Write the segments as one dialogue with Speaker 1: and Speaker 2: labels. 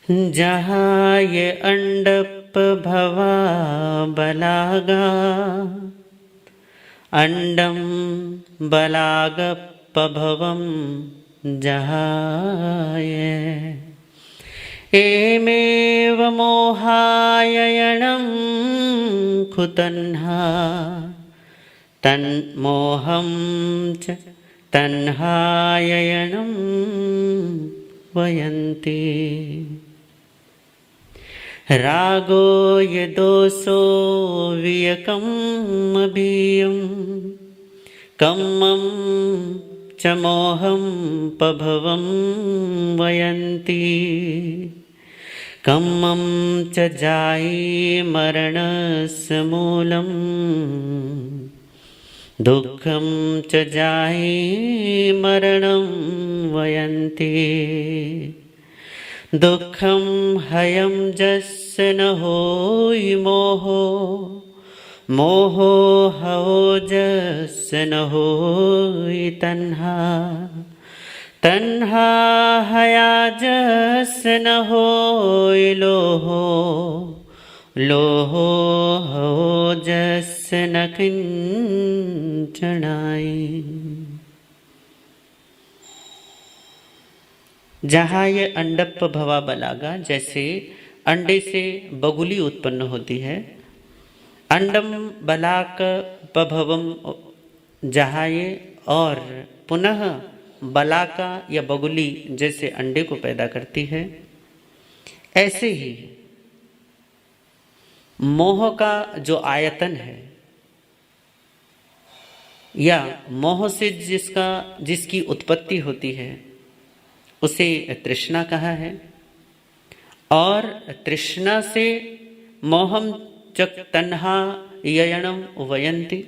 Speaker 1: जहाँ ये अंडप भवा बलागा, अंडम बलागपभवं जहाये। एमेव मोहाययणं कुतन्हा, तन्मोहं च तन्हाययणं वयन्ति। रागो यदोषो वियकम् अभियं, कम्मं च मोहं पभवं वयन्ति। कम्मं च जायी मरणस्य मूलम्, दुःखं च जायी मरणं वयन्ति। दुःखं हयं जस्य न होयि मोहो, मोहो हवो जस्य न होयि तन्हा। तन्हा हया जस्य न होयि लोहो, लोहो हवो जस्य न किंचनाय। जहाँ ये अंडप भवा बलागा, जैसे अंडे से बगुली उत्पन्न होती है। अंडम बलाक पभवम जहाये, और पुनः बलाका या बगुली जैसे अंडे को पैदा करती है, ऐसे ही मोह का जो आयतन है या मोह से जिसकी उत्पत्ति होती है उसे तृष्णा कहा है। और तृष्णा से मोहम चक तन्हा ययणम वयंती,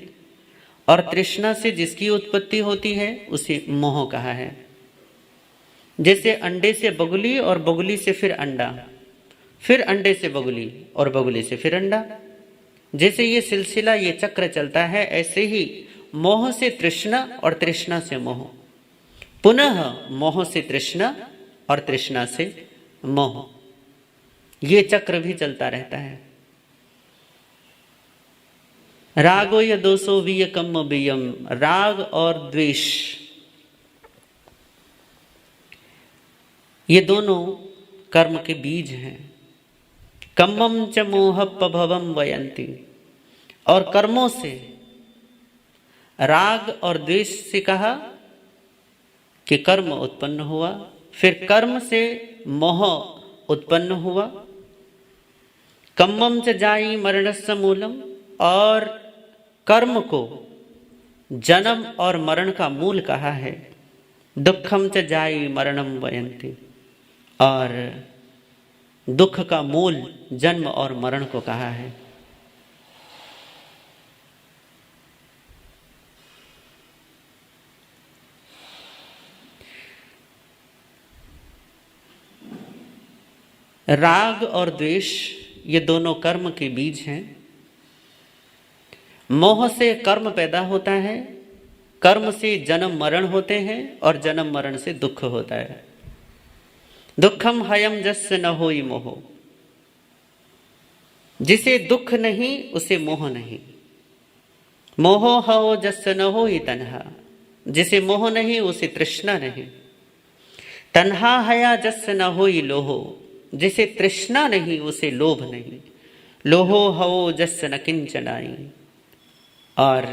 Speaker 1: और तृष्णा से जिसकी उत्पत्ति होती है उसे मोह कहा है। जैसे अंडे से बगुली और बगुली से फिर अंडा, फिर अंडे से बगुली और बगुली से फिर अंडा, जैसे ये सिलसिला ये चक्र चलता है, ऐसे ही मोह से तृष्णा और तृष्णा से मोह, पुनः मोह से तृष्णा और तृष्णा से मोह, ये चक्र भी चलता रहता है। रागो या दोषो वियकम बियम, राग और द्वेष ये दोनों कर्म के बीज हैं। कम्मम च मोह पभवम वयंती, और कर्मों से राग और द्वेष से कहा कि कर्म उत्पन्न हुआ, फिर कर्म से मोह उत्पन्न हुआ। कम्मम च जायी मरणस्य मूलम, और कर्म को जन्म और मरण का मूल कहा है। दुखम च जायी मरणम वयंती, और दुख का मूल जन्म और मरण को कहा है। राग और द्वेष ये दोनों कर्म के बीज हैं। मोह से कर्म पैदा होता है, कर्म से जन्म मरण होते हैं, और जन्म मरण से दुख होता है। दुखम हयम जस्य न होई मोह, जिसे दुख नहीं उसे मोह नहीं। मोहो हवो जस्य न होई तन्हा, जिसे मोह नहीं उसे तृष्णा नहीं। तन्हा हया जस्य न होई लोहो, जिसे तृष्णा नहीं उसे लोभ नहीं। लोहो हवो जस्य न किंचनाई, और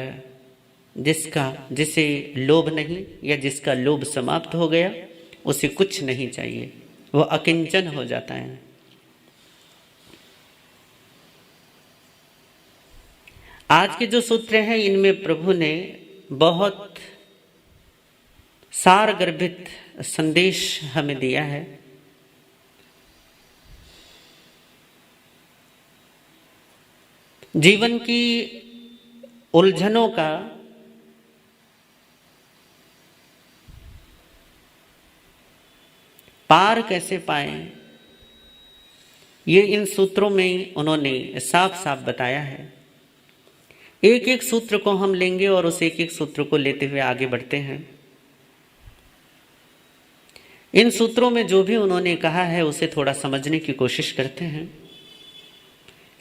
Speaker 1: जिसे लोभ नहीं या जिसका लोभ समाप्त हो गया उसे कुछ नहीं चाहिए, वह अकिंचन हो जाता है। आज के जो सूत्र हैं इनमें प्रभु ने बहुत सार गर्भित संदेश हमें दिया है। जीवन की उलझनों का पार कैसे पाएं, ये इन सूत्रों में उन्होंने साफ साफ बताया है। एक एक सूत्र को हम लेंगे और उस एक एक सूत्र को लेते हुए आगे बढ़ते हैं। इन सूत्रों में जो भी उन्होंने कहा है उसे थोड़ा समझने की कोशिश करते हैं।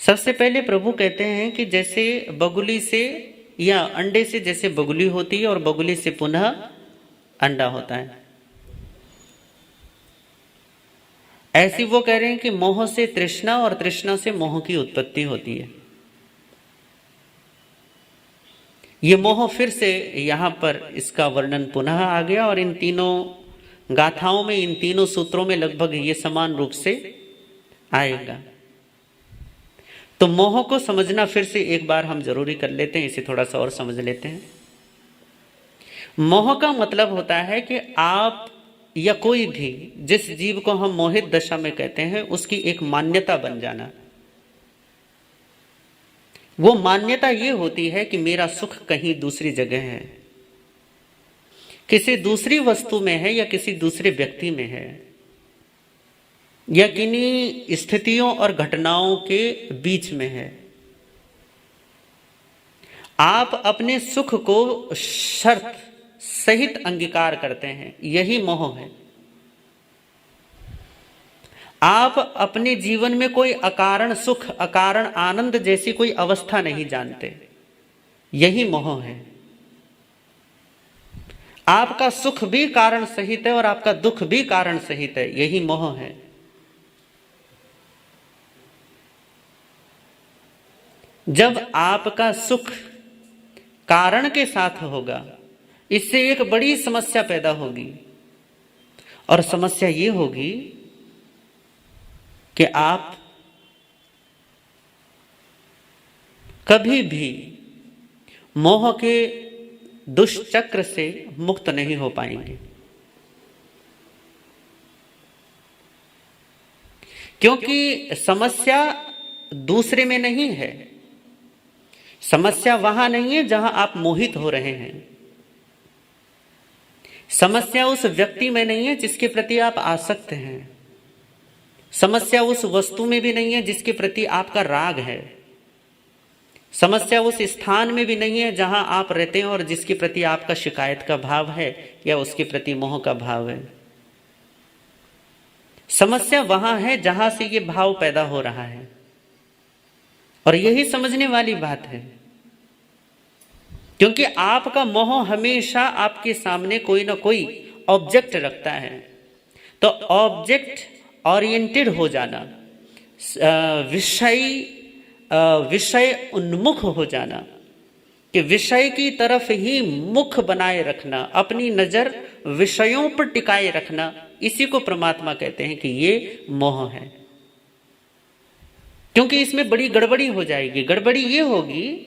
Speaker 1: सबसे पहले प्रभु कहते हैं कि जैसे बगुली से या अंडे से जैसे बगुली होती है और बगुली से पुनः अंडा होता है, ऐसी वो कह रहे हैं कि मोह से तृष्णा और तृष्णा से मोह की उत्पत्ति होती है। ये मोह फिर से यहां पर इसका वर्णन पुनः आ गया और इन तीनों गाथाओं में, इन तीनों सूत्रों में लगभग ये समान रूप से आएगा। तो मोह को समझना फिर से एक बार हम जरूरी कर लेते हैं, इसे थोड़ा सा और समझ लेते हैं। मोह का मतलब होता है कि आप या कोई भी जिस जीव को हम मोहित दशा में कहते हैं उसकी एक मान्यता बन जाना। वो मान्यता ये होती है कि मेरा सुख कहीं दूसरी जगह है, किसी दूसरी वस्तु में है या किसी दूसरे व्यक्ति में है या किन्हीं स्थितियों और घटनाओं के बीच में है। आप अपने सुख को शर्त सहित अंगीकार करते हैं, यही मोह है। आप अपने जीवन में कोई अकारण सुख, अकारण आनंद जैसी कोई अवस्था नहीं जानते, यही मोह है। आपका सुख भी कारण सहित है और आपका दुख भी कारण सहित है, यही मोह है। जब आपका सुख कारण के साथ होगा, इससे एक बड़ी समस्या पैदा होगी और समस्या ये होगी कि आप कभी भी मोह के दुष्चक्र से मुक्त नहीं हो पाएंगे, क्योंकि समस्या दूसरे में नहीं है। समस्या वहां नहीं है जहां आप मोहित हो रहे हैं। समस्या उस व्यक्ति में नहीं है जिसके प्रति आप आसक्त हैं। समस्या उस वस्तु में भी नहीं है जिसके प्रति आपका राग है। समस्या उस स्थान में भी नहीं है जहां आप रहते हैं और जिसके प्रति आपका शिकायत का भाव है या उसके प्रति मोह का भाव है। समस्या वहां है जहां से ये भाव पैदा हो रहा है और यही समझने वाली बात है, क्योंकि आपका मोह हमेशा आपके सामने कोई ना कोई ऑब्जेक्ट रखता है। तो ऑब्जेक्ट ओरिएंटेड हो जाना, विषय उन्मुख हो जाना, कि विषय की तरफ ही मुख बनाए रखना, अपनी नजर विषयों पर टिकाए रखना, इसी को परमात्मा कहते हैं कि ये मोह है। क्योंकि इसमें बड़ी गड़बड़ी हो जाएगी। गड़बड़ी ये होगी,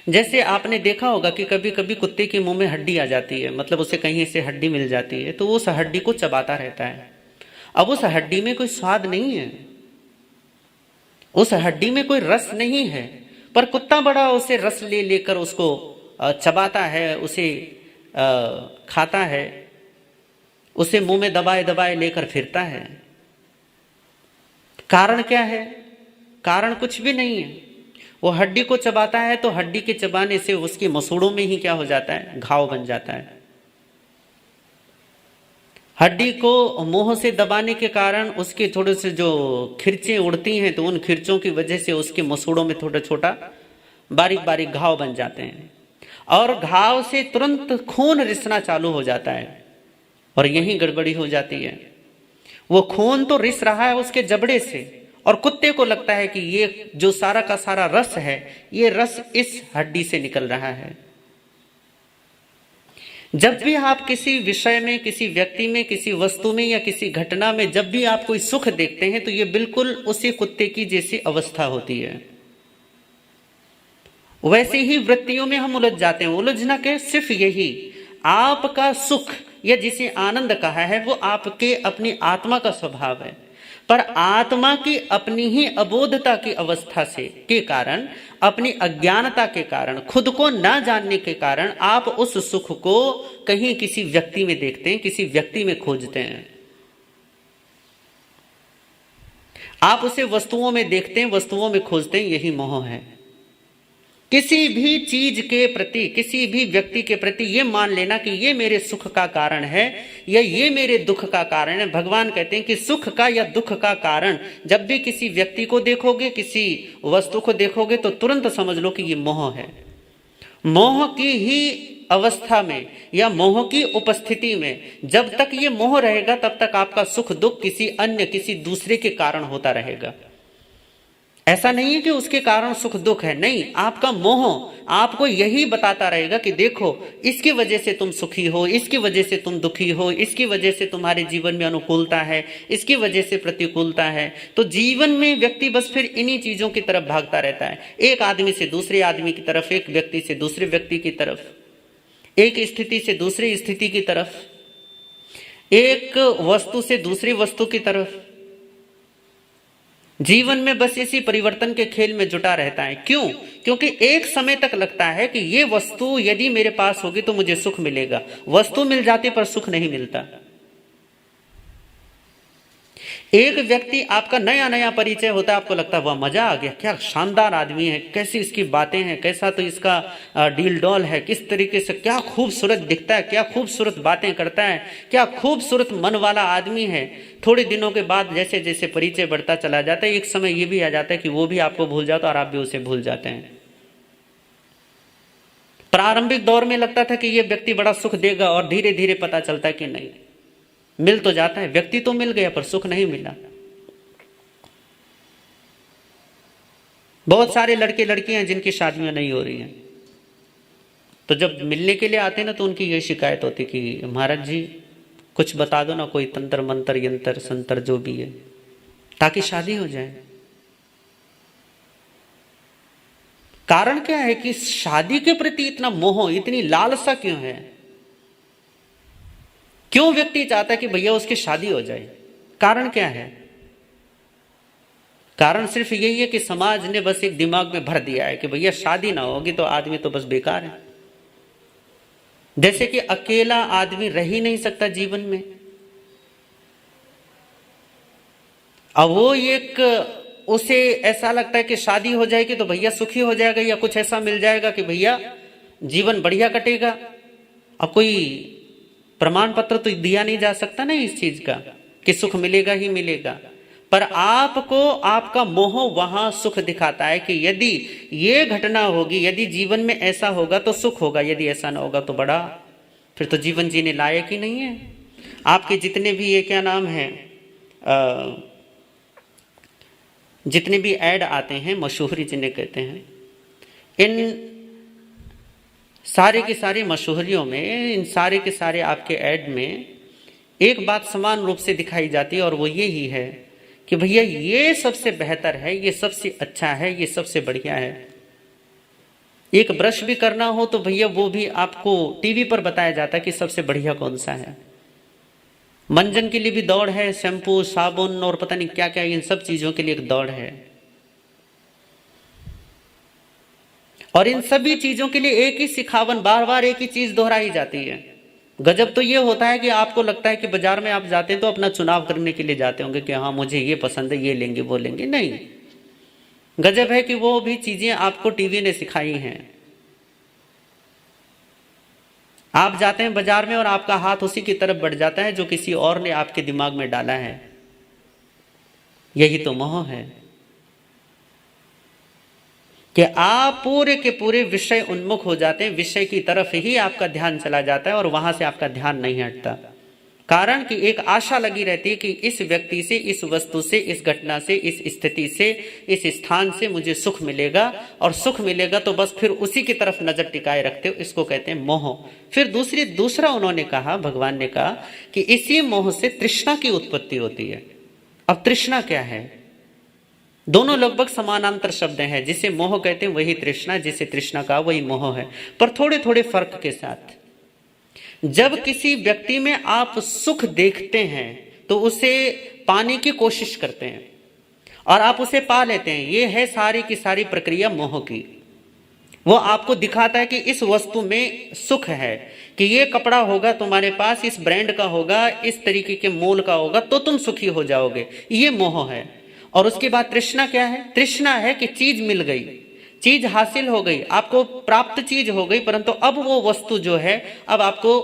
Speaker 1: जैसे आपने देखा होगा कि कभी कभी कुत्ते के मुंह में हड्डी आ जाती है, मतलब उसे कहीं से हड्डी मिल जाती है तो वो उस हड्डी को चबाता रहता है। अब उस हड्डी में कोई स्वाद नहीं है, उस हड्डी में कोई रस नहीं है, पर कुत्ता बड़ा उसे रस ले लेकर उसको चबाता है, उसे खाता है, उसे मुंह में दबाए दबाए लेकर फिरता है। कारण क्या है? कारण कुछ भी नहीं है। वो हड्डी को चबाता है तो हड्डी के चबाने से उसके मसूड़ों में ही क्या हो जाता है? घाव बन जाता है। हड्डी को मुंह से दबाने के कारण उसके थोड़े से जो खिरचे उड़ती हैं तो उन खिरचों की वजह से उसके मसूड़ों में थोड़ा छोटा बारीक बारीक घाव बन जाते हैं और घाव से तुरंत खून रिसना चालू हो जाता है और यही गड़बड़ी हो जाती है। वो खून तो रिस रहा है उसके जबड़े से और कुत्ते को लगता है कि ये जो सारा का सारा रस है, ये रस इस हड्डी से निकल रहा है। जब भी आप किसी विषय में, किसी व्यक्ति में, किसी वस्तु में या किसी घटना में जब भी आप कोई सुख देखते हैं तो ये बिल्कुल उसी कुत्ते की जैसी अवस्था होती है। वैसे ही वृत्तियों में हम उलझ जाते हैं। उलझना के सिर्फ यही, आपका सुख या जिसे आनंद कहा है वो आपके अपनी आत्मा का स्वभाव है, पर आत्मा की अपनी ही अबोधता की अवस्था से के कारण, अपनी अज्ञानता के कारण, खुद को ना जानने के कारण आप उस सुख को कहीं किसी व्यक्ति में देखते हैं, किसी व्यक्ति में खोजते हैं। आप उसे वस्तुओं में देखते हैं, वस्तुओं में खोजते हैं, यही मोह है। किसी भी चीज के प्रति, किसी भी व्यक्ति के प्रति ये मान लेना कि ये मेरे सुख का कारण है या ये मेरे दुख का कारण है। भगवान कहते हैं कि सुख का या दुख का कारण जब भी किसी व्यक्ति को देखोगे, किसी वस्तु को देखोगे, तो तुरंत समझ लो कि ये मोह है। मोह की ही अवस्था में या मोह की उपस्थिति में जब तक ये मोह रहेगा तब तक आपका सुख दुख किसी अन्य, किसी दूसरे के कारण होता रहेगा। ऐसा नहीं है कि उसके कारण सुख दुख है, नहीं, आपका मोह आपको यही बताता रहेगा कि देखो इसकी वजह से तुम सुखी हो, इसकी वजह से तुम दुखी हो, इसकी वजह से तुम्हारे जीवन में अनुकूलता है, इसकी वजह से प्रतिकूलता है। तो जीवन में व्यक्ति बस फिर इन्हीं चीजों की तरफ भागता रहता है, एक आदमी से दूसरे आदमी की तरफ, एक व्यक्ति से दूसरे व्यक्ति की तरफ, एक स्थिति से दूसरी स्थिति की तरफ, एक वस्तु से दूसरी वस्तु की तरफ। जीवन में बस इसी परिवर्तन के खेल में जुटा रहता है। क्यों? क्योंकि एक समय तक लगता है कि ये वस्तु यदि मेरे पास होगी तो मुझे सुख मिलेगा। वस्तु मिल जाती पर सुख नहीं मिलता। एक व्यक्ति आपका नया नया परिचय होता है, आपको लगता है वाह मजा आ गया, क्या शानदार आदमी है, कैसी इसकी बातें हैं, कैसा तो इसका डील डॉल है, किस तरीके से क्या खूबसूरत दिखता है, क्या खूबसूरत बातें करता है, क्या खूबसूरत मन वाला आदमी है। थोड़े दिनों के बाद जैसे जैसे परिचय बढ़ता चला जाता है, एक समय ये भी आ जाता है कि वो भी आपको भूल जाता है और आप भी उसे भूल जाते हैं। प्रारंभिक दौर में लगता था कि ये व्यक्ति बड़ा सुख देगा और धीरे धीरे पता चलता है कि नहीं, मिल तो जाता है, व्यक्ति तो मिल गया पर सुख नहीं मिला। बहुत सारे लड़के लड़कियां जिनकी शादियां नहीं हो रही हैं, तो जब मिलने के लिए आते ना तो उनकी ये शिकायत होती कि महाराज जी कुछ बता दो ना, कोई तंत्र मंत्र यंत्र संतर जो भी है, ताकि शादी हो जाए। कारण क्या है कि शादी के प्रति इतना मोह, इतनी लालसा क्यों है? क्यों व्यक्ति चाहता है कि भैया उसकी शादी हो जाए? कारण क्या है? कारण सिर्फ यही है कि समाज ने बस एक दिमाग में भर दिया है कि भैया शादी ना होगी तो आदमी तो बस बेकार है। जैसे कि अकेला आदमी रह ही नहीं सकता जीवन में। अब वो एक उसे ऐसा लगता है कि शादी हो जाएगी तो भैया सुखी हो जाएगा या कुछ ऐसा मिल जाएगा कि भैया जीवन बढ़िया कटेगा। अब कोई प्रमाण पत्र तो दिया नहीं जा सकता ना इस चीज का कि सुख मिलेगा ही मिलेगा, पर आपको आपका मोह वहां सुख दिखाता है कि यदि ये घटना होगी, यदि जीवन में ऐसा होगा तो सुख होगा, यदि ऐसा ना होगा तो बड़ा फिर तो जीवन जीने लायक ही नहीं है। आपके जितने भी ये क्या नाम है, जितने भी ऐड आते हैं, मशहूरी जिन्हें कहते हैं, इन सारे के सारे मशहूरियों में, इन सारे के सारे आपके ऐड में एक बात समान रूप से दिखाई जाती है और वो ये ही है कि भैया ये सबसे बेहतर है, ये सबसे अच्छा है, ये सबसे बढ़िया है। एक ब्रश भी करना हो तो भैया वो भी आपको टीवी पर बताया जाता है कि सबसे बढ़िया कौन सा है। मंजन के लिए भी दौड़ है, शैम्पू साबुन और पता नहीं क्या क्या, इन सब चीजों के लिए एक दौड़ है। और इन सभी चीजों के लिए एक ही सिखावन, बार बार एक ही चीज दोहराई जाती है। गजब तो ये होता है कि आपको लगता है कि बाजार में आप जाते हैं तो अपना चुनाव करने के लिए जाते होंगे कि हाँ मुझे ये पसंद है, ये लेंगे वो लेंगे। नहीं, गजब है कि वो भी चीजें आपको टीवी ने सिखाई हैं। आप जाते हैं बाजार में और आपका हाथ उसी की तरफ बढ़ जाता है जो किसी और ने आपके दिमाग में डाला है। यही तो मोह है कि आप पूरे के पूरे विषय उन्मुख हो जाते हैं, विषय की तरफ ही आपका ध्यान चला जाता है और वहां से आपका ध्यान नहीं हटता। कारण कि एक आशा लगी रहती है कि इस व्यक्ति से, इस वस्तु से, इस घटना से, इस स्थिति से, इस स्थान से मुझे सुख मिलेगा, और सुख मिलेगा तो बस फिर उसी की तरफ नजर टिकाए रखते हो। इसको कहते हैं मोह। फिर दूसरा उन्होंने कहा, भगवान ने कहा कि इसी मोह से तृष्णा की उत्पत्ति होती है। अब तृष्णा क्या है? दोनों लगभग समानांतर शब्द हैं। जिसे मोह कहते हैं वही तृष्णा, जिसे तृष्णा कहा वही मोह है, पर थोड़े थोड़े फर्क के साथ। जब किसी व्यक्ति में आप सुख देखते हैं तो उसे पाने की कोशिश करते हैं और आप उसे पा लेते हैं। ये है सारी की सारी प्रक्रिया मोह की। वो आपको दिखाता है कि इस वस्तु में सुख है, कि ये कपड़ा होगा तुम्हारे पास, इस ब्रांड का होगा, इस तरीके के मोल का होगा तो तुम सुखी हो जाओगे। ये मोह है। और उसके बाद तृष्णा क्या है? तृष्णा है कि चीज मिल गई, चीज हासिल हो गई, आपको प्राप्त चीज हो गई, परंतु अब वो वस्तु जो है अब आपको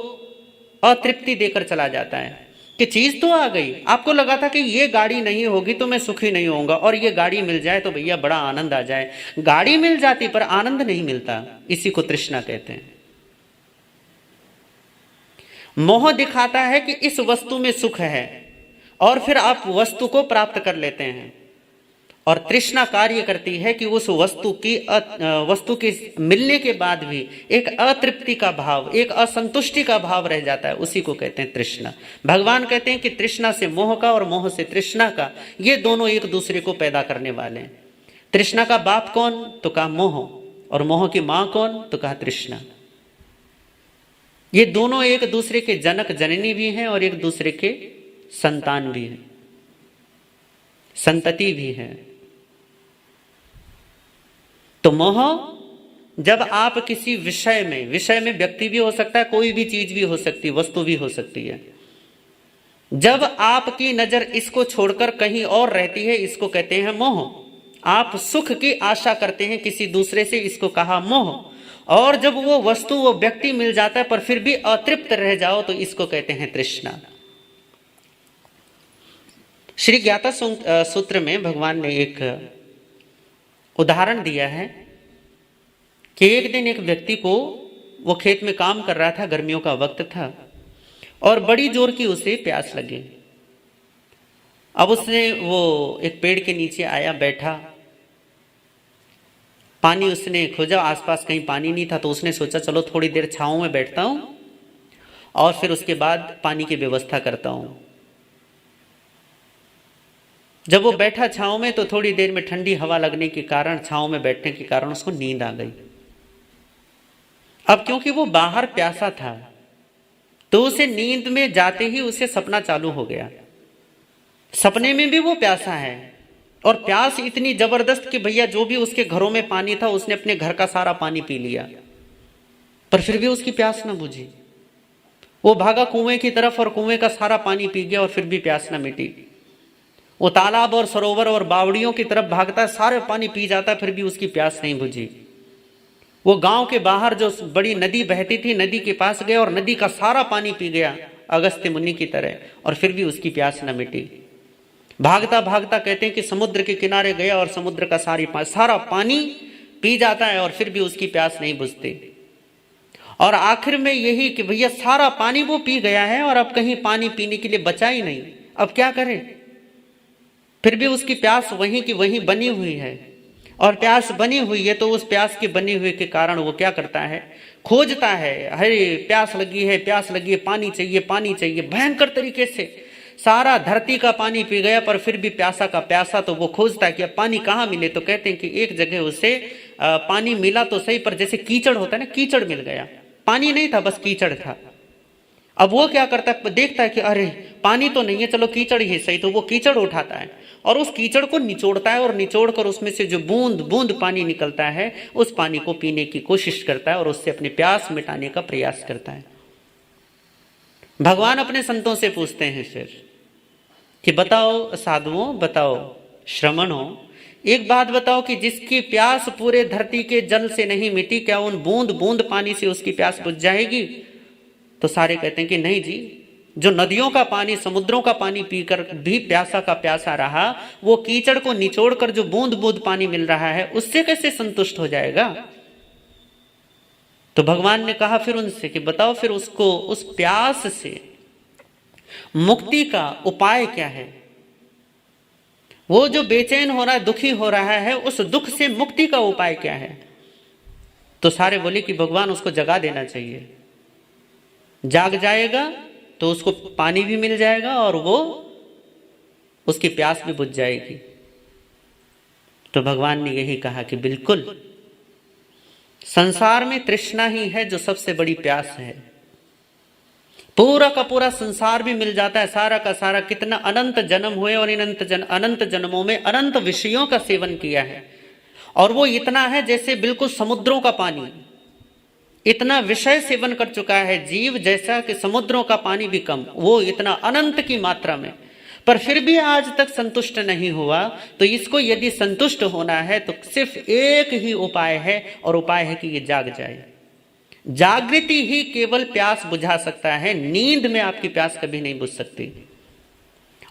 Speaker 1: अतृप्ति देकर चला जाता है कि चीज तो आ गई, आपको लगा था कि ये गाड़ी नहीं होगी तो मैं सुखी नहीं होऊंगा, और ये गाड़ी मिल जाए तो भैया बड़ा आनंद आ जाए। गाड़ी मिल जाती पर आनंद नहीं मिलता, इसी को तृष्णा कहते हैं। मोह दिखाता है कि इस वस्तु में सुख है और फिर आप वस्तु को प्राप्त कर लेते हैं, और तृष्णा कार्य करती है कि उस वस्तु के मिलने के बाद भी एक अतृप्ति का भाव, एक असंतुष्टि का भाव रह जाता है, उसी को कहते हैं तृष्णा। भगवान कहते हैं कि तृष्णा से मोह का और मोह से तृष्णा का, ये दोनों एक दूसरे को पैदा करने वाले हैं। तृष्णा का बाप कौन? तो कहा मोह, और मोह की मां कौन? तो कहा तृष्णा। ये दोनों एक दूसरे के जनक जननी भी हैं और एक दूसरे के संतान भी हैं, संतति भी है। तो मोह जब आप किसी विषय में व्यक्ति भी हो सकता है, कोई भी चीज भी हो सकती है, वस्तु भी हो सकती है, जब आपकी नजर इसको छोड़कर कहीं और रहती है, इसको कहते हैं मोह। आप सुख की आशा करते हैं किसी दूसरे से, इसको कहा मोह। और जब वो वस्तु, वो व्यक्ति मिल जाता है पर फिर भी अतृप्त रह जाओ, तो इसको कहते हैं तृष्णा। श्री ज्ञाता सूत्र में भगवान ने एक उदाहरण दिया है कि एक दिन एक व्यक्ति को, वो खेत में काम कर रहा था, गर्मियों का वक्त था, और बड़ी जोर की उसे प्यास लगी। अब उसने वो एक पेड़ के नीचे आया, बैठा, पानी उसने खोजा, आसपास कहीं पानी नहीं था, तो उसने सोचा चलो थोड़ी देर छांव में बैठता हूं और फिर उसके बाद पानी की व्यवस्था करता हूं। जब वो बैठा छांव में, तो थोड़ी देर में ठंडी हवा लगने के कारण, छांव में बैठने के कारण उसको नींद आ गई। अब क्योंकि वो बाहर प्यासा था, तो उसे नींद में जाते ही उसे सपना चालू हो गया। सपने में भी वो प्यासा है, और प्यास इतनी जबरदस्त कि भैया जो भी उसके घरों में पानी था उसने अपने घर का सारा पानी पी लिया, पर फिर भी उसकी प्यास ना बुझी। वो भागा कुएं की तरफ और कुएं का सारा पानी पी गया, और फिर भी प्यास ना मिटी। वो तालाब और सरोवर और बावड़ियों की तरफ भागता है, सारे पानी पी जाता है, फिर भी उसकी प्यास नहीं बुझी। वो गांव के बाहर जो बड़ी नदी बहती थी, नदी के पास गया और नदी का सारा पानी पी गया अगस्त्य मुनि की तरह, और फिर भी उसकी प्यास न मिटी। भागता भागता कहते हैं कि समुद्र के किनारे गया और समुद्र का सारा पानी पी जाता है, और फिर भी उसकी प्यास नहीं बुझती। और आखिर में यही कि भैया सारा पानी वो पी गया है और अब कहीं पानी पीने के लिए बचा ही नहीं, अब क्या करे। फिर भी उसकी प्यास वहीं की वहीं बनी हुई है, और प्यास बनी हुई है तो उस प्यास के बने हुए के कारण वो क्या करता है, खोजता है, अरे प्यास लगी है, प्यास लगी है, पानी चाहिए, पानी चाहिए। भयंकर तरीके से सारा धरती का पानी पी गया, पर फिर भी प्यासा का प्यासा, तो वो खोजता है कि अब पानी कहाँ मिले। तो कहते हैं कि एक जगह उसे पानी मिला तो सही, पर जैसे कीचड़ होता है ना, कीचड़ मिल गया, पानी नहीं था, बस कीचड़ था। अब वो क्या करता है, देखता है कि अरे पानी तो नहीं है, चलो कीचड़ ही सही, तो वो कीचड़ उठाता है और उस कीचड़ को निचोड़ता है, और निचोड़कर उसमें से जो बूंद बूंद पानी निकलता है, उस पानी को पीने की कोशिश करता है और उससे अपनी प्यास मिटाने का प्रयास करता है। भगवान अपने संतों से पूछते हैं फिर कि बताओ साधुओं, बताओ श्रमणों, एक बात बताओ कि जिसकी प्यास पूरे धरती के जल से नहीं मिटी, क्या उन बूंद बूंद पानी से उसकी प्यास बुझ जाएगी? तो सारे कहते हैं कि नहीं जी, जो नदियों का पानी, समुद्रों का पानी पीकर भी प्यासा का प्यासा रहा, वो कीचड़ को निचोड़कर जो बूंद बूंद पानी मिल रहा है, उससे कैसे संतुष्ट हो जाएगा? तो भगवान ने कहा फिर उनसे कि बताओ फिर उसको, उस प्यास से मुक्ति का उपाय क्या है? वो जो बेचैन हो रहा है, दुखी हो रहा है, उस दुख से मुक्ति का उपाय क्या है? तो सारे बोले कि भगवान उसको जगा देना चाहिए, जाग जाएगा तो उसको पानी भी मिल जाएगा और वो उसकी प्यास भी बुझ जाएगी। तो भगवान ने यही कहा कि बिल्कुल, संसार में तृष्णा ही है जो सबसे बड़ी प्यास है। पूरा का पूरा संसार भी मिल जाता है, सारा का सारा, कितना अनंत जन्म हुए और इन अनंत जन्मों में अनंत विषयों का सेवन किया है, और वो इतना है जैसे बिल्कुल समुद्रों का पानी, इतना विषय सेवन कर चुका है जीव, जैसा कि समुद्रों का पानी भी कम, वो इतना अनंत की मात्रा में। पर फिर भी आज तक संतुष्ट नहीं हुआ, तो इसको यदि संतुष्ट होना है तो सिर्फ एक ही उपाय है, और उपाय है कि ये जाग जाए। जागृति ही केवल प्यास बुझा सकता है, नींद में आपकी प्यास कभी नहीं बुझ सकती।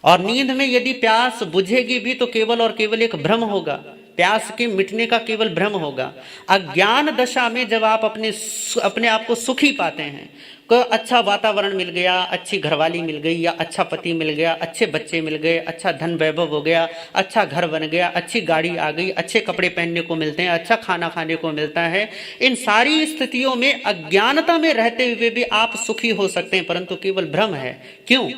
Speaker 1: और नींद में यदि प्यास बुझेगी भी तो केवल और केवल एक भ्रम होगा, प्यास के मिटने का केवल भ्रम होगा। अज्ञान दशा में जब आप अपने आप को सुखी पाते हैं, को अच्छा वातावरण मिल गया, अच्छी घरवाली मिल गई, या अच्छा पति मिल गया, अच्छे बच्चे मिल गए, अच्छा धन वैभव हो गया, अच्छा घर बन गया, अच्छी गाड़ी आ गई, अच्छे कपड़े पहनने को मिलते हैं, अच्छा खाना खाने को मिलता है, इन सारी स्थितियों में अज्ञानता में रहते हुए भी आप सुखी हो सकते हैं, परंतु केवल भ्रम है। क्यों?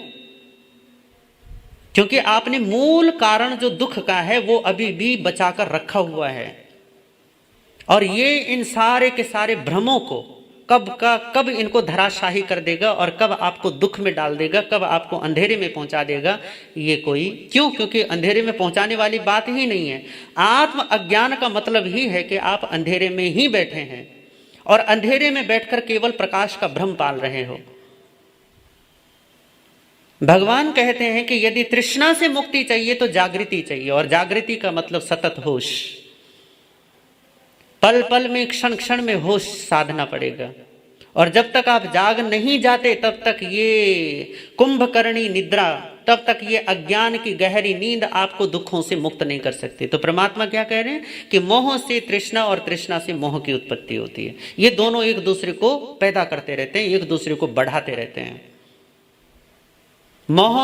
Speaker 1: क्योंकि आपने मूल कारण जो दुख का है वो अभी भी बचाकर रखा हुआ है, और ये इन सारे के सारे भ्रमों को कब इनको धराशाही कर देगा और कब आपको दुख में डाल देगा, कब आपको अंधेरे में पहुंचा देगा, ये कोई क्यों? क्योंकि अंधेरे में पहुंचाने वाली बात ही नहीं है। आत्म अज्ञान का मतलब ही है कि आप अंधेरे में ही बैठे हैं और अंधेरे में बैठकर केवल प्रकाश का भ्रम पाल रहे हो। भगवान कहते हैं कि यदि तृष्णा से मुक्ति चाहिए तो जागृति चाहिए, और जागृति का मतलब सतत होश, पल पल में क्षण क्षण में होश साधना पड़ेगा। और जब तक आप जाग नहीं जाते तब तक ये कुंभकर्णी निद्रा, तब तक ये अज्ञान की गहरी नींद आपको दुखों से मुक्त नहीं कर सकती। तो परमात्मा क्या कह रहे हैं कि मोह से तृष्णा और तृष्णा से मोह की उत्पत्ति होती है। ये दोनों एक दूसरे को पैदा करते रहते हैं, एक दूसरे को बढ़ाते रहते हैं। मोह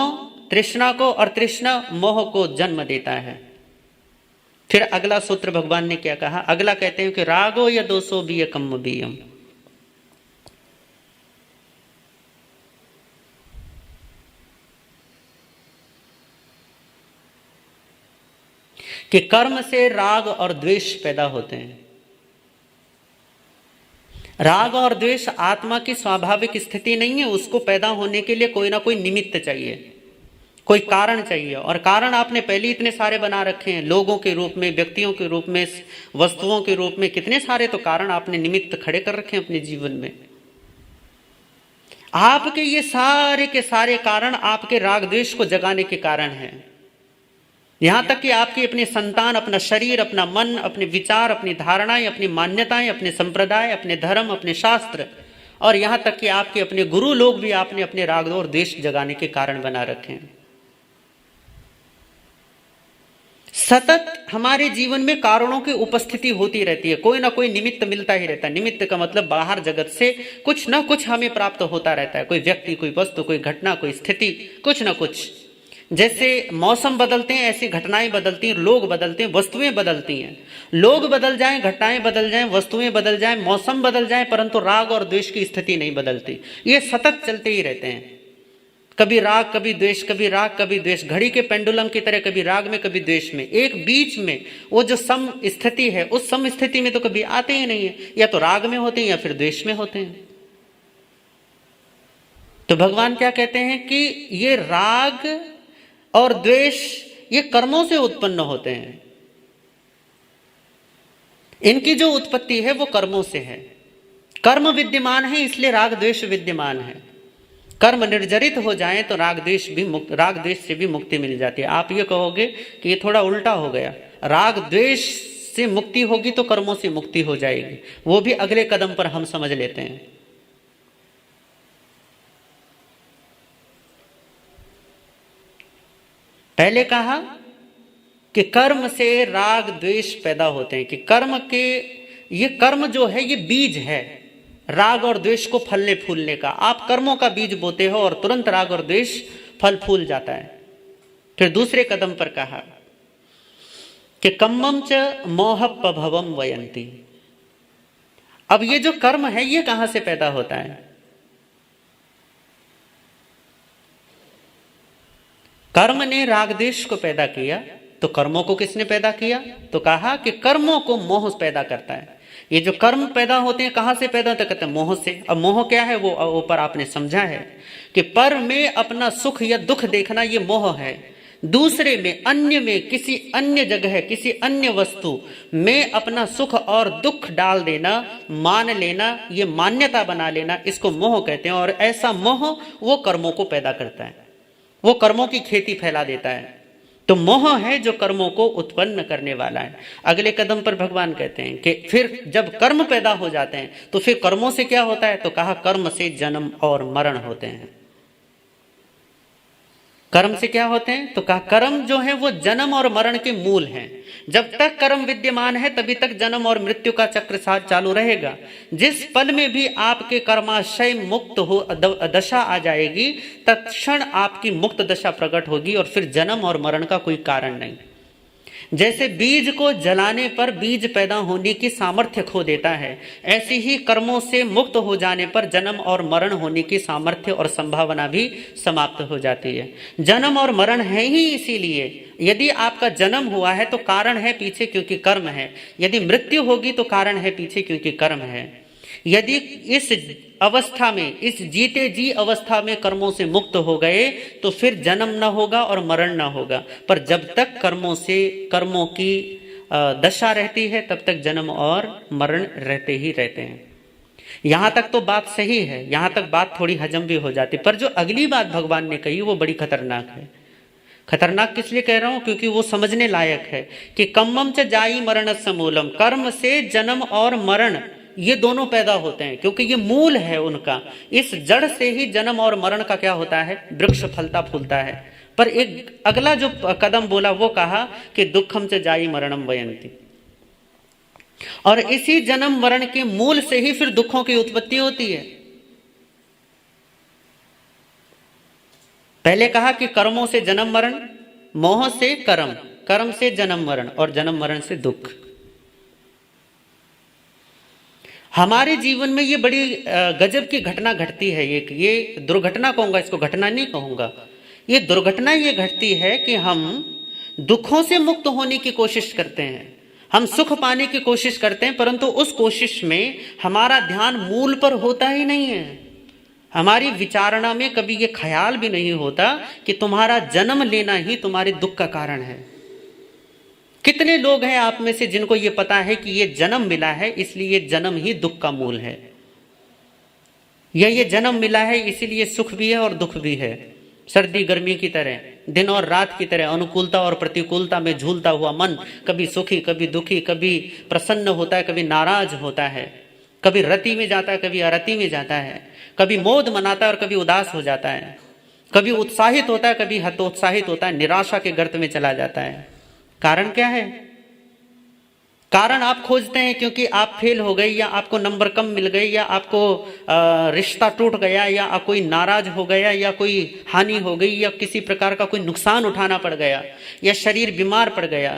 Speaker 1: तृष्णा को और तृष्णा मोह को जन्म देता है। फिर अगला सूत्र भगवान ने क्या कहा? अगला कहते हैं कि रागो या दोषो बीय कम्म बीयम, कि कर्म से राग और द्वेष पैदा होते हैं। राग और द्वेष आत्मा की स्वाभाविक स्थिति नहीं है, उसको पैदा होने के लिए कोई ना कोई निमित्त चाहिए, कोई कारण चाहिए। और कारण आपने पहले इतने सारे बना रखे हैं, लोगों के रूप में, व्यक्तियों के रूप में, वस्तुओं के रूप में, कितने सारे तो कारण आपने निमित्त खड़े कर रखे हैं अपने जीवन में। आपके ये सारे के सारे कारण आपके राग द्वेष को जगाने के कारण हैं। यहां तक कि आपकी अपनी संतान, अपना शरीर, अपना मन, अपने विचार, अपनी धारणाएं, अपनी मान्यताएं, अपने संप्रदाय, अपने धर्म, अपने शास्त्र, और यहां तक कि आपके अपने गुरु लोग भी आपने अपने राग और द्वेष जगाने के कारण बना रखे हैं। सतत हमारे जीवन में कारणों की उपस्थिति होती रहती है, कोई ना कोई निमित्त मिलता ही रहता है। निमित्त का मतलब बाहर जगत से कुछ ना कुछ हमें प्राप्त होता रहता है, कोई व्यक्ति, कोई वस्तु, कोई घटना, कोई स्थिति, कुछ ना कुछ। जैसे मौसम बदलते हैं ऐसी घटनाएं बदलती हैं, लोग बदलते हैं, वस्तुएं बदलती हैं। लोग बदल जाएं, घटनाएं बदल जाएं, वस्तुएं बदल जाएं, मौसम बदल जाएं, परंतु राग और द्वेष की स्थिति नहीं बदलती। ये सतत चलते ही रहते हैं, कभी राग कभी द्वेष, कभी राग कभी द्वेष, घड़ी के पेंडुलम की तरह, कभी राग में कभी द्वेष में। एक बीच में वो जो सम स्थिति है, उस सम स्थिति में तो कभी आते ही नहीं है, या तो राग में होते हैं या फिर द्वेष में होते हैं। तो भगवान क्या कहते हैं कि ये राग और द्वेष ये कर्मों से उत्पन्न होते हैं। इनकी जो उत्पत्ति है वो कर्मों से है। कर्म विद्यमान है इसलिए राग द्वेष विद्यमान है। कर्म निर्जरित हो जाए तो राग द्वेष से भी मुक्ति मिल जाती है। आप ये कहोगे कि ये थोड़ा उल्टा हो गया, राग द्वेष से मुक्ति होगी तो कर्मों से मुक्ति हो जाएगी। वो भी अगले कदम पर हम समझ लेते हैं। पहले कहा कि कर्म से राग द्वेष पैदा होते हैं, कि ये कर्म जो है ये बीज है राग और द्वेष को फलने फूलने का। आप कर्मों का बीज बोते हो और तुरंत राग और द्वेष फल फूल जाता है। फिर दूसरे कदम पर कहा कि कम्मम च मोह प्रभवम वयंती। अब ये जो कर्म है ये कहां से पैदा होता है? कर्म ने राग द्वेष को पैदा किया, तो कर्मों को किसने पैदा किया? तो कहा कि कर्मों को मोह पैदा करता है। ये जो कर्म पैदा होते हैं कहां से पैदा होते हैं? कहते हैं मोह से। अब मोह क्या है वो ऊपर आपने समझा है कि पर में अपना सुख या दुख देखना ये मोह है। दूसरे में, अन्य में, किसी अन्य जगह, किसी अन्य वस्तु में अपना सुख और दुख डाल देना, मान लेना, ये मान्यता बना लेना, इसको मोह कहते हैं। और ऐसा मोह वो कर्मों को पैदा करता है। वो कर्मों की खेती फैला देता है। तो मोह है जो कर्मों को उत्पन्न करने वाला है। अगले कदम पर भगवान कहते हैं कि फिर जब कर्म पैदा हो जाते हैं तो फिर कर्मों से क्या होता है, तो कहा कर्म से जन्म और मरण होते हैं। कर्म से क्या होते हैं, तो कहा कर्म जो है वो जन्म और मरण के मूल हैं। जब तक कर्म विद्यमान है तभी तक जन्म और मृत्यु का चक्र साथ चालू रहेगा। जिस पल में भी आपके कर्माशय मुक्त हो दशा आ जाएगी, तत्क्षण आपकी मुक्त दशा प्रकट होगी और फिर जन्म और मरण का कोई कारण नहीं। जैसे बीज को जलाने पर बीज पैदा होने की सामर्थ्य खो देता है, ऐसे ही कर्मों से मुक्त हो जाने पर जन्म और मरण होने की सामर्थ्य और संभावना भी समाप्त हो जाती है। जन्म और मरण है ही इसीलिए। यदि आपका जन्म हुआ है तो कारण है पीछे, क्योंकि कर्म है। यदि मृत्यु होगी तो कारण है पीछे, क्योंकि कर्म है। यदि इस अवस्था में, इस जीते जी अवस्था में कर्मों से मुक्त हो गए तो फिर जन्म न होगा और मरण न होगा। पर जब तक कर्मों की दशा रहती है तब तक जन्म और मरण रहते ही रहते हैं। यहां तक तो बात सही है, यहां तक बात थोड़ी हजम भी हो जाती, पर जो अगली बात भगवान ने कही वो बड़ी खतरनाक है। खतरनाक किस लिए कह रहा हूं, क्योंकि वो समझने लायक है कि कम्मम च जाई मरणस्य मूलम, कर्म से जन्म और मरण ये दोनों पैदा होते हैं, क्योंकि ये मूल है उनका। इस जड़ से ही जन्म और मरण का क्या होता है, वृक्ष फलता फूलता है। पर एक अगला जो कदम बोला वो कहा कि दुखम च जाई मरणम वयंती, और इसी जन्म मरण के मूल से ही फिर दुखों की उत्पत्ति होती है। पहले कहा कि कर्मों से जन्म मरण, मोह से कर्म, कर्म से जन्म मरण और जन्म मरण से दुख। हमारे जीवन में ये बड़ी गजब की घटना घटती है। ये दुर्घटना कहूंगा, इसको घटना नहीं कहूंगा। ये दुर्घटना ये घटती है कि हम दुखों से मुक्त होने की कोशिश करते हैं, हम सुख पाने की कोशिश करते हैं, परंतु उस कोशिश में हमारा ध्यान मूल पर होता ही नहीं है। हमारी विचारणा में कभी ये ख्याल भी नहीं होता कि तुम्हारा जन्म लेना ही तुम्हारे दुख का कारण है। कितने लोग हैं आप में से जिनको ये पता है कि ये जन्म मिला है इसलिए ये जन्म ही दुख का मूल है, या ये जन्म मिला है इसीलिए सुख भी है और दुख भी है। सर्दी गर्मी की तरह, दिन और रात की तरह, अनुकूलता और प्रतिकूलता में झूलता हुआ मन कभी सुखी कभी दुखी, कभी प्रसन्न होता है कभी नाराज होता है, कभी रति में जाता है कभी अरति में जाता है, कभी मोद मनाता है और कभी उदास हो जाता है, कभी उत्साहित होता है कभी हतोत्साहित होता है, निराशा के गर्त में चला जाता है। कारण क्या है? कारण आप खोजते हैं क्योंकि आप फेल हो गए, या आपको नंबर कम मिल गए, या आपको रिश्ता टूट गया, या कोई नाराज हो गया, या कोई हानि हो गई, या किसी प्रकार का कोई नुकसान उठाना पड़ गया, या शरीर बीमार पड़ गया।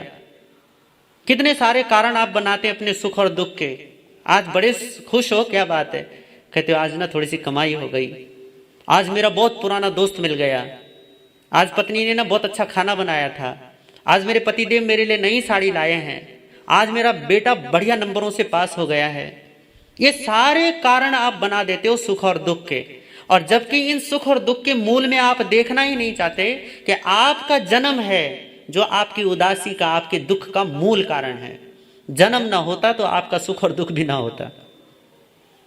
Speaker 1: कितने सारे कारण आप बनाते हैं अपने सुख और दुख के। आज बड़े खुश हो, क्या बात है? कहते हो आज ना थोड़ी सी कमाई हो गई, आज मेरा बहुत पुराना दोस्त मिल गया, आज पत्नी ने ना बहुत अच्छा खाना बनाया था, आज मेरे पतिदेव मेरे लिए नई साड़ी लाए हैं, आज मेरा बेटा बढ़िया नंबरों से पास हो गया है। ये सारे कारण आप बना देते हो सुख और दुख के, और जबकि इन सुख और दुख के मूल में आप देखना ही नहीं चाहते कि आपका जन्म है जो आपकी उदासी का, आपके दुख का मूल कारण है। जन्म ना होता तो आपका सुख और दुख भी ना होता।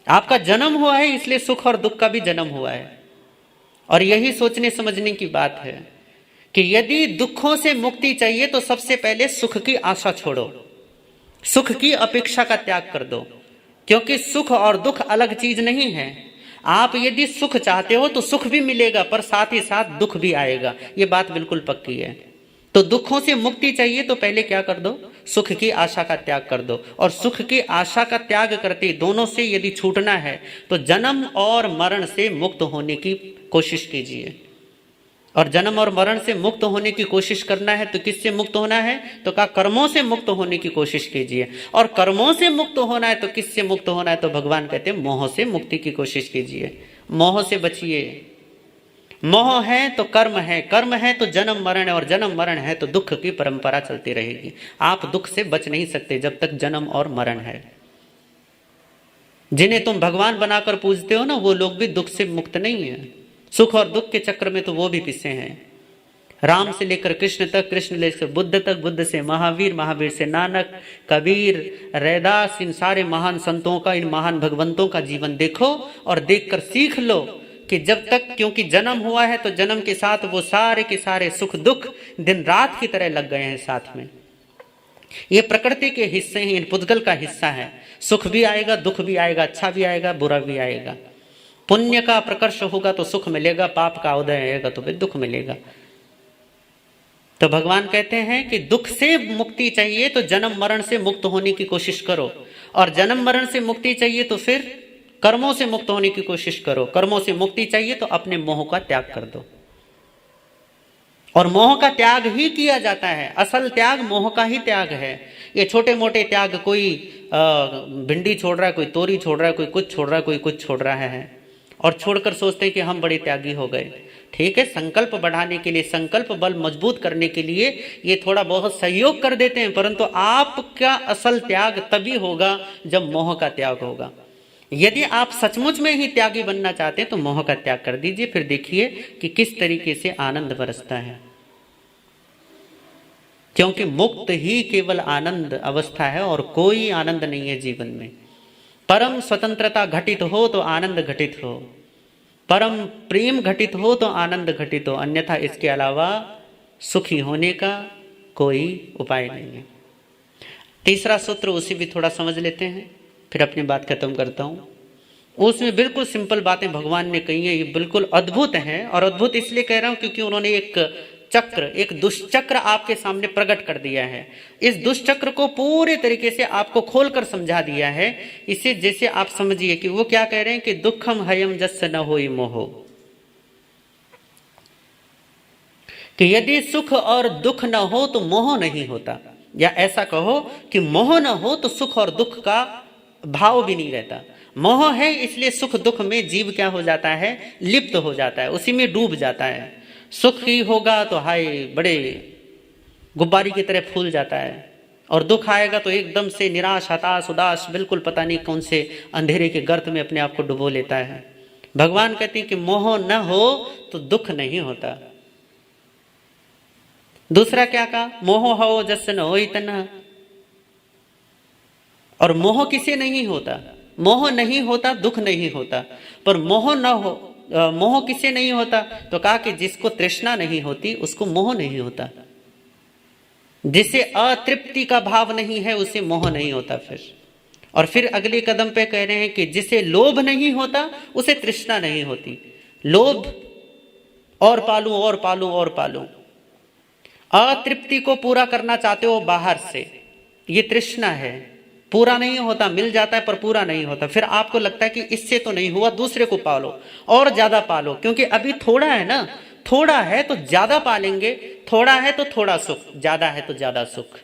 Speaker 1: आपका जन्म हुआ है इसलिए सुख और दुख का भी जन्म हुआ है। और यही सोचने समझने की बात है कि यदि दुखों से मुक्ति चाहिए तो सबसे पहले सुख की आशा छोड़ो, सुख की अपेक्षा का त्याग कर दो, क्योंकि सुख और दुख अलग चीज नहीं है। आप यदि सुख चाहते हो तो सुख भी मिलेगा, पर साथ ही साथ दुख भी आएगा, ये बात बिल्कुल पक्की है। तो दुखों से मुक्ति चाहिए तो पहले क्या कर दो, सुख की आशा का त्याग कर दो। और सुख की आशा का त्याग करते दोनों से यदि छूटना है तो जन्म और मरण से मुक्त होने की कोशिश कीजिए। और जन्म और मरण से मुक्त होने की कोशिश करना है तो किससे मुक्त होना है? तो कहा कर्मों से मुक्त होने की कोशिश कीजिए। और कर्मों से मुक्त होना है तो किससे मुक्त होना है? तो भगवान कहते हैं मोह से मुक्ति की कोशिश कीजिए, मोह से बचिए। मोह है तो कर्म है, कर्म है तो जन्म मरण है, और जन्म मरण है तो दुख की परंपरा चलती रहेगी। आप दुख से बच नहीं सकते जब तक जन्म और मरण है। जिन्हें तुम भगवान बनाकर पूजते हो ना, वो लोग भी दुख से मुक्त नहीं है। सुख और दुख के चक्र में तो वो भी पिसे हैं। राम से लेकर कृष्ण तक, कृष्ण लेकर बुद्ध तक, बुद्ध से महावीर, महावीर से नानक, कबीर, रैदास, इन सारे महान संतों का, इन महान भगवंतों का जीवन देखो और देखकर सीख लो कि जब तक, क्योंकि जन्म हुआ है तो जन्म के साथ वो सारे के सारे सुख दुख दिन रात की तरह लग गए हैं साथ में। ये प्रकृति के हिस्से हैं, इन पुद्गल का हिस्सा है। सुख भी आएगा, दुख भी आएगा, अच्छा भी आएगा, बुरा भी आएगा। पुण्य का प्रकर्ष होगा तो सुख मिलेगा, पाप का उदय आएगा तो फिर दुख मिलेगा। तो भगवान कहते हैं कि दुख से मुक्ति चाहिए तो जन्म मरण से मुक्त होने की कोशिश करो, और जन्म मरण से मुक्ति चाहिए तो फिर कर्मों से मुक्त होने की कोशिश करो। कर्मों से मुक्ति चाहिए तो अपने मोह का त्याग कर दो, और मोह का त्याग ही किया जाता है। असल त्याग मोह का ही त्याग है। ये छोटे मोटे त्याग, कोई भिंडी छोड़ रहा है, कोई तोरी छोड़ रहा है, कोई कुछ छोड़ रहा है, कोई कुछ छोड़ रहा है, और छोड़कर सोचते हैं कि हम बड़े त्यागी हो गए। ठीक है, संकल्प बढ़ाने के लिए, संकल्प बल मजबूत करने के लिए ये थोड़ा बहुत सहयोग कर देते हैं, परंतु आपका असल त्याग तभी होगा जब मोह का त्याग होगा। यदि आप सचमुच में ही त्यागी बनना चाहते हैं तो मोह का त्याग कर दीजिए, फिर देखिए कि किस तरीके से आनंद बरसता है। क्योंकि मुक्त ही केवल आनंद अवस्था है और कोई आनंद नहीं है जीवन में। परम स्वतंत्रता घटित हो तो आनंद घटित हो, परम प्रेम घटित हो तो आनंद घटित हो, अन्यथा इसके अलावा सुखी होने का कोई उपाय नहीं है। तीसरा सूत्र, उसी भी थोड़ा समझ लेते हैं, फिर अपनी बात खत्म करता हूं। उसमें बिल्कुल सिंपल बातें भगवान ने कही है, ये बिल्कुल अद्भुत हैं। और अद्भुत इसलिए कह रहा हूं क्योंकि उन्होंने एक चक्र, एक दुष्चक्र आपके सामने प्रकट कर दिया है। इस दुष्चक्र को पूरे तरीके से आपको खोलकर समझा दिया है। इसे जैसे आप समझिए कि वो क्या कह रहे हैं कि दुखम हयम जस्य न होई मोहो, कि यदि सुख और दुख न हो तो मोह नहीं होता, या ऐसा कहो कि मोह न हो तो सुख और दुख का भाव भी नहीं रहता। मोह है इसलिए सुख दुख में जीव क्या हो जाता है, लिप्त हो जाता है, उसी में डूब जाता है। सुख ही होगा तो हाय बड़े गुब्बारी की तरह फूल जाता है, और दुख आएगा तो एकदम से निराश, हताश, उदास, बिल्कुल पता नहीं कौन से अंधेरे के गर्त में अपने आप को डुबो लेता है। भगवान कहते हैं कि मोह न हो तो दुख नहीं होता। दूसरा क्या कहा, मोह हो जस न होई तन्हा, और मोह किसे नहीं होता, मोह नहीं होता दुख नहीं होता, पर मोह न हो, मोह किसे नहीं होता, तो कहा कि जिसको तृष्णा नहीं होती उसको मोह नहीं होता, जिसे अतृप्ति का भाव नहीं है उसे मोह नहीं होता। और फिर अगले कदम पे कह रहे हैं कि जिसे लोभ नहीं होता उसे तृष्णा नहीं होती। लोभ और पालूं और पालूं और पालूं, अतृप्ति को पूरा करना चाहते हो बाहर से, ये तृष्णा है। पूरा नहीं होता, मिल जाता है पर पूरा नहीं होता, फिर आपको लगता है कि इससे तो नहीं हुआ, दूसरे को पालो और ज्यादा पालो, क्योंकि अभी थोड़ा है ना, थोड़ा है तो ज्यादा पालेंगे, थोड़ा है तो थोड़ा सुख, ज्यादा है तो ज्यादा सुख।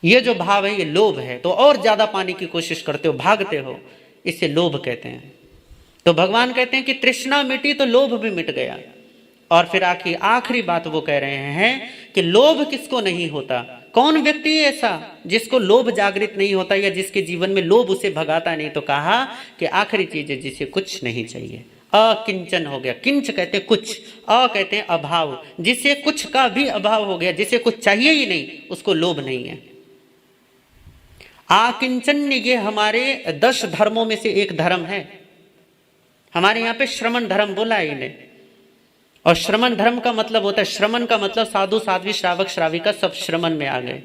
Speaker 1: ये जो भाव है ये लोभ है, तो और ज्यादा पाने की कोशिश करते हो, भागते हो, इसे लोभ कहते हैं। तो भगवान कहते हैं कि तृष्णा मिटी तो लोभ भी मिट गया। और फिर आखिरी बात वो कह रहे हैं कि लोभ किसको नहीं होता, कौन व्यक्ति है ऐसा जिसको लोभ जागृत नहीं होता, या जिसके जीवन में लोभ उसे भगाता नहीं, तो कहा कि आखिरी चीज है जिसे कुछ नहीं चाहिए, अकिंचन हो गया। किंच कहते हैं कुछ, अ कहते हैं अभाव, जिसे कुछ का भी अभाव हो गया, जिसे कुछ चाहिए ही नहीं, उसको लोभ नहीं है। आकिंचन्य ये हमारे 10 धर्मों में से एक धर्म है। हमारे यहाँ पे श्रमण धर्म बोला है इन्हें, और श्रमण धर्म का मतलब होता है, श्रमण का मतलब साधु साध्वी श्रावक श्राविका सब श्रमण में आ गए।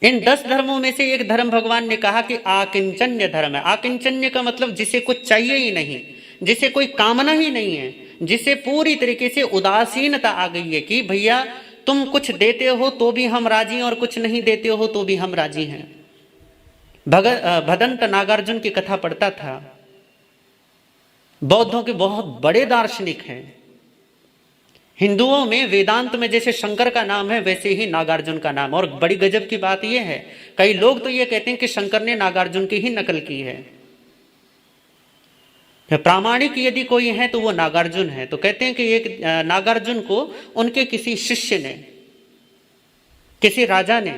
Speaker 1: इन 10 धर्मों में से एक धर्म भगवान ने कहा कि आकिंचन्य धर्म है। आकिंचन्य का मतलब जिसे कुछ चाहिए ही नहीं, जिसे कोई कामना ही नहीं है, जिसे पूरी तरीके से उदासीनता आ गई है कि भैया तुम कुछ देते हो तो भी हम राजी हैं और कुछ नहीं देते हो तो भी हम राजी हैं। भदंत नागार्जुन की कथा पढ़ता था। बौद्धों के बहुत बड़े दार्शनिक हैं। हिंदुओं में वेदांत में जैसे शंकर का नाम है वैसे ही नागार्जुन का नाम। और बड़ी गजब की बात यह है, कई लोग तो ये कहते हैं कि शंकर ने नागार्जुन की ही नकल की है। प्रामाणिक यदि कोई है तो वो नागार्जुन है। तो कहते हैं कि एक नागार्जुन को उनके किसी शिष्य ने, किसी राजा ने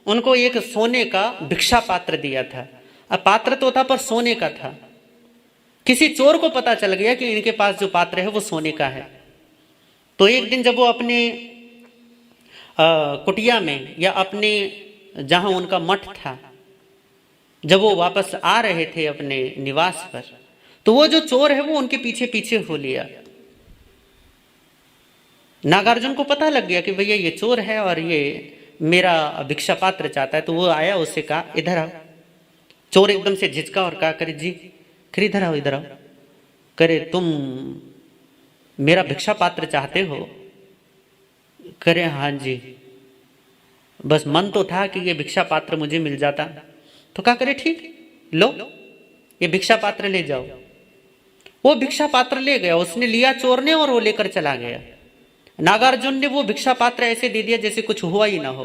Speaker 1: उनको एक सोने का भिक्षा पात्र दिया था। अब पात्र तो था पर सोने का था। किसी चोर को पता चल गया कि इनके पास जो पात्र है वो सोने का है। तो एक दिन जब वो अपने कुटिया में या अपने जहां उनका मठ था, जब वो वापस आ रहे थे अपने निवास पर, तो वो जो चोर है वो उनके पीछे पीछे हो लिया। नागार्जुन को पता लग गया कि भैया ये चोर है और ये मेरा भिक्षा पात्र चाहता है। तो वो आया, उससे कहा इधर आओ। चोर एकदम से झिझका और कहा, करे जी, फिर इधर आओ, इधर आओ। करे तुम मेरा भिक्षा पात्र चाहते हो? करे हाँ जी, बस मन तो था कि ये भिक्षा पात्र मुझे मिल जाता। तो क्या करे, ठीक लो ये भिक्षा पात्र ले जाओ। वो भिक्षा पात्र ले गया, उसने लिया चोर ने और वो लेकर चला गया। नागार्जुन ने वो भिक्षा पात्र ऐसे दे दिया जैसे कुछ हुआ ही ना हो।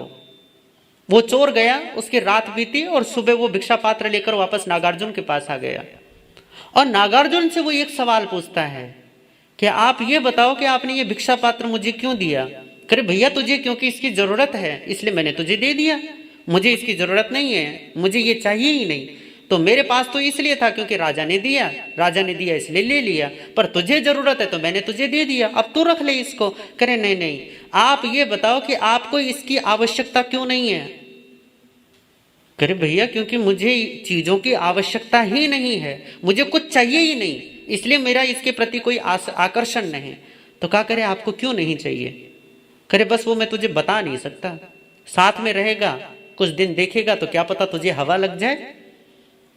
Speaker 1: वो चोर गया, उसकी रात बीती और सुबह वो भिक्षा पात्र लेकर वापस नागार्जुन के पास आ गया। और नागार्जुन से वो एक सवाल पूछता है कि आप ये बताओ कि आपने ये भिक्षा पात्र मुझे क्यों दिया? करे भैया तुझे क्योंकि इसकी जरूरत है इसलिए मैंने तुझे दे दिया, मुझे इसकी जरूरत नहीं है, मुझे ये चाहिए ही नहीं। तो मेरे पास तो इसलिए था क्योंकि राजा ने दिया, राजा ने दिया इसलिए ले लिया, पर तुझे जरूरत है तो मैंने तुझे दे दिया, अब तू रख ले इसको। करे नहीं नहीं, आप ये बताओ कि आपको इसकी आवश्यकता क्यों नहीं है? करे भैया क्योंकि मुझे चीजों की आवश्यकता ही नहीं है, मुझे कुछ चाहिए ही नहीं, इसलिए मेरा इसके प्रति कोई आकर्षण नहीं। तो क्या करे आपको क्यों नहीं चाहिए? करे बस वो मैं तुझे बता नहीं सकता, साथ में रहेगा कुछ दिन देखेगा तो क्या पता तुझे हवा लग जाए।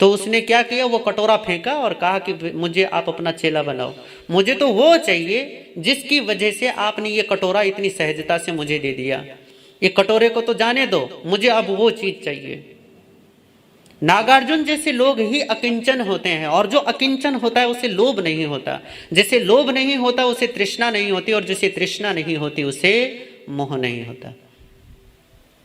Speaker 1: तो उसने क्या किया, वो कटोरा फेंका और कहा कि मुझे आप अपना चेला बनाओ, मुझे तो वो चाहिए जिसकी वजह से आपने ये कटोरा इतनी सहजता से मुझे दे दिया। ये कटोरे को तो जाने दो, मुझे अब वो चीज चाहिए। नागार्जुन जैसे लोग ही अकिंचन होते हैं, और जो अकिंचन होता है उसे लोभ नहीं होता। जैसे लोभ नहीं होता उसे तृष्णा नहीं होती, और जैसे तृष्णा नहीं होती उसे मोह नहीं होता।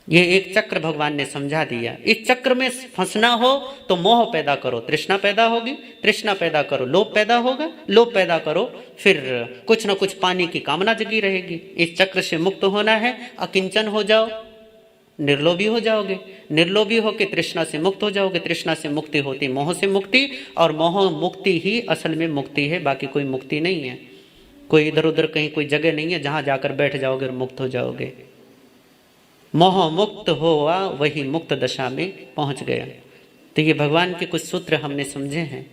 Speaker 1: ये एक चक्र भगवान ने समझा दिया। इस चक्र में फंसना हो तो मोह पैदा करो, तृष्णा पैदा होगी, तृष्णा पैदा करो, लोभ पैदा होगा, लोभ पैदा करो, फिर कुछ ना कुछ पाने की कामना जगी रहेगी। इस चक्र से मुक्त होना है, अकिंचन हो जाओ, निर्लोभी हो जाओगे, निर्लोभी होकर तृष्णा से मुक्त हो जाओगे, तृष्णा से मुक्ति होती मोह से मुक्ति, और मोह मुक्ति ही असल में मुक्ति है, बाकी कोई मुक्ति नहीं है। कोई इधर उधर कहीं कोई जगह नहीं है जहां जाकर बैठ जाओगे और मुक्त हो जाओगे। मोह मुक्त हुआ वही मुक्त दशा में पहुंच गया। तो ये भगवान के कुछ सूत्र हमने समझे हैं,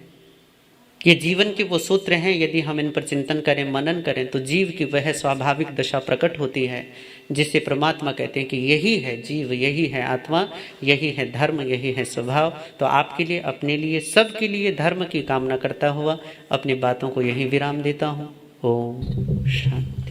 Speaker 1: ये जीवन के वो सूत्र हैं। यदि हम इन पर चिंतन करें, मनन करें, तो जीव की वह स्वाभाविक दशा प्रकट होती है जिसे परमात्मा कहते हैं कि यही है जीव, यही है आत्मा, यही है धर्म, यही है स्वभाव। तो आपके लिए, अपने लिए, सबके लिए धर्म की कामना करता हुआ अपनी बातों को यहीं विराम देता हूँ। ओम शांति।